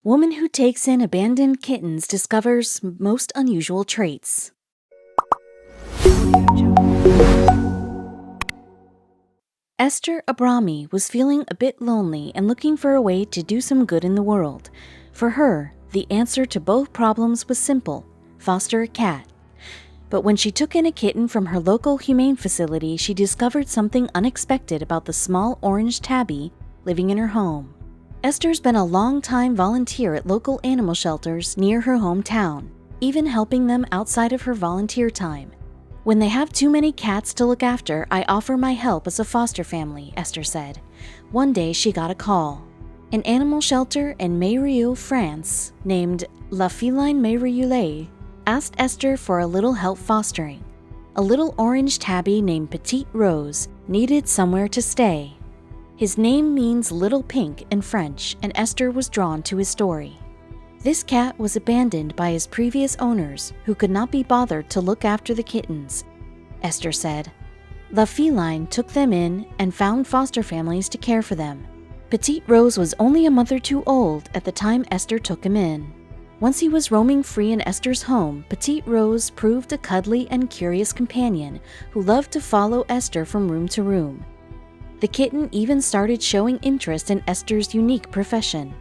Woman who takes in abandoned kittens discovers most unusual traits. Esther Abrami was feeling a bit lonely and looking for a way to do some good in the world. For her, the answer to both problems was simple: foster a cat. But when she took in a kitten from her local humane facility, she discovered something unexpected about the small orange tabby living in her home. Esther's been a long-time volunteer at local animal shelters near her hometown, even helping them outside of her volunteer time. When they have too many cats to look after, I offer my help as a foster family, Esther said. One day she got a call. An animal shelter in Meirieu, France, named La Feline Meirieu, asked Esther for a little help fostering. A little orange tabby named Petite Rose needed somewhere to stay. His name means Little Pink in French, and Esther was drawn to his story. This cat was abandoned by his previous owners, who could not be bothered to look after the kittens. Esther said, La Feline took them in and found foster families to care for them. Petite Rose was only a month or two old at the time Esther took him in. Once he was roaming free in Esther's home, Petite Rose proved a cuddly and curious companion who loved to follow Esther from room to room. The kitten even started showing interest in Esther's unique profession.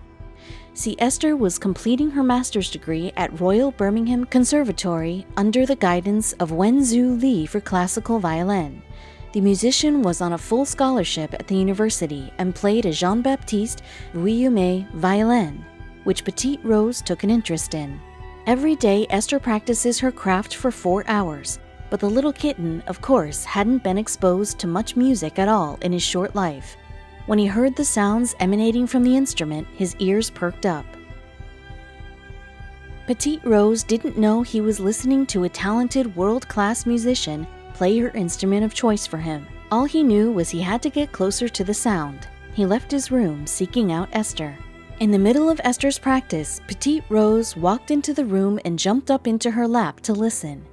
See, Esther was completing her master's degree at Royal Birmingham Conservatory under the guidance of Wen-Zhu Li for classical violin. The musician was on a full scholarship at the university and played a Jean-Baptiste Vuillumet violin, which Petite Rose took an interest in. Every day, Esther practices her craft for 4 hours. But the little kitten, of course, hadn't been exposed to much music at all in his short life. When he heard the sounds emanating from the instrument, his ears perked up. Petite Rose didn't know he was listening to a talented world-class musician play her instrument of choice for him. All he knew was he had to get closer to the sound. He left his room, seeking out Esther. In the middle of Esther's practice, Petite Rose walked into the room and jumped up into her lap to listen.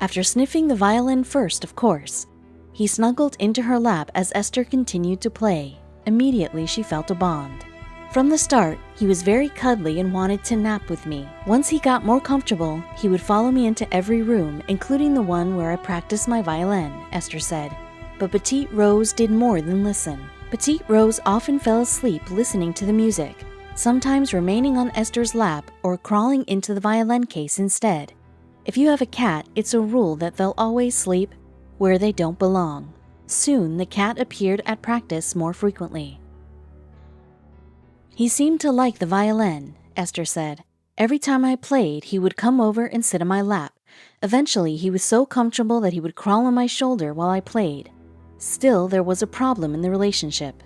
After sniffing the violin first, of course, he snuggled into her lap as Esther continued to play. Immediately, she felt a bond. From the start, he was very cuddly and wanted to nap with me. Once he got more comfortable, he would follow me into every room, including the one where I practiced my violin, Esther said. But Petite Rose did more than listen. Petite Rose often fell asleep listening to the music, sometimes remaining on Esther's lap or crawling into the violin case instead. If you have a cat, it's a rule that they'll always sleep where they don't belong. Soon, the cat appeared at practice more frequently. He seemed to like the violin, Esther said. Every time I played, he would come over and sit on my lap. Eventually, he was so comfortable that he would crawl on my shoulder while I played. Still, there was a problem in the relationship.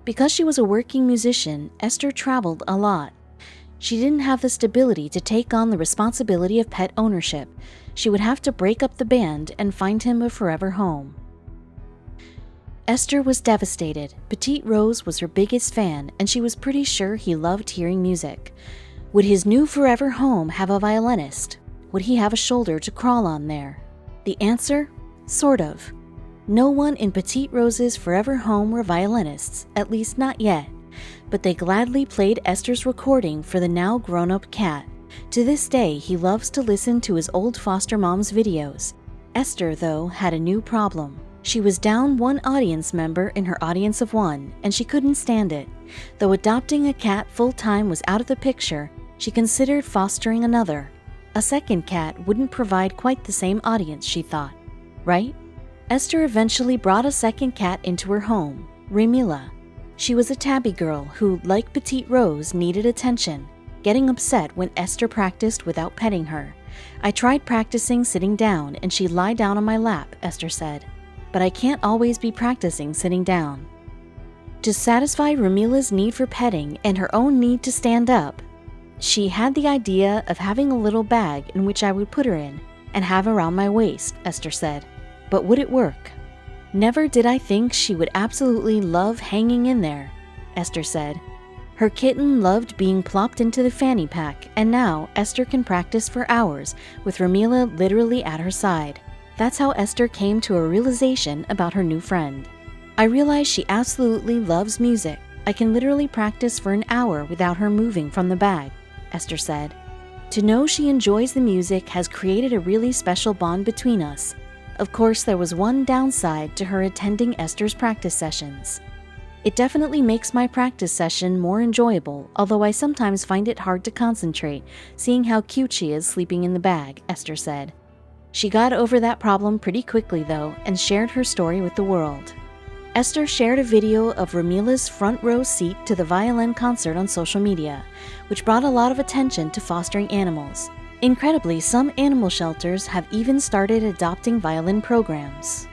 Because she was a working musician, Esther traveled a lot. She didn't have the stability to take on the responsibility of pet ownership. She would have to break up the band and find him a forever home. Esther was devastated. Petite Rose was her biggest fan, and she was pretty sure he loved hearing music. Would his new forever home have a violinist? Would he have a shoulder to crawl on there? The answer? Sort of. No one in Petite Rose's forever home were violinists, at least not yet, but they gladly played Esther's recording for the now grown-up cat. To this day, he loves to listen to his old foster mom's videos. Esther, though, had a new problem. She was down one audience member in her audience of one, and she couldn't stand it. Though adopting a cat full-time was out of the picture, she considered fostering another. A second cat wouldn't provide quite the same audience, she thought. Right? Esther eventually brought a second cat into her home, Remila. She was a tabby girl who, like Petite Rose, needed attention, getting upset when Esther practiced without petting her. I tried practicing sitting down, and she'd lie down on my lap, Esther said. But I can't always be practicing sitting down. To satisfy Remila's need for petting and her own need to stand up, she had the idea of having a little bag in which I would put her in and have around my waist, Esther said. But would it work? Never did I think she would absolutely love hanging in there, Esther said. Her kitten loved being plopped into the fanny pack, and now Esther can practice for hours with Remila literally at her side. That's how Esther came to a realization about her new friend. I realize she absolutely loves music. I can literally practice for an hour without her moving from the bag," Esther said. "To know she enjoys the music has created a really special bond between us. Of course, there was one downside to her attending Esther's practice sessions. It definitely makes my practice session more enjoyable, although I sometimes find it hard to concentrate, seeing how cute she is sleeping in the bag," Esther said. She got over that problem pretty quickly, though, and shared her story with the world. Esther shared a video of Ramila's front row seat to the violin concert on social media, which brought a lot of attention to fostering animals. Incredibly, some animal shelters have even started adopting violin programs.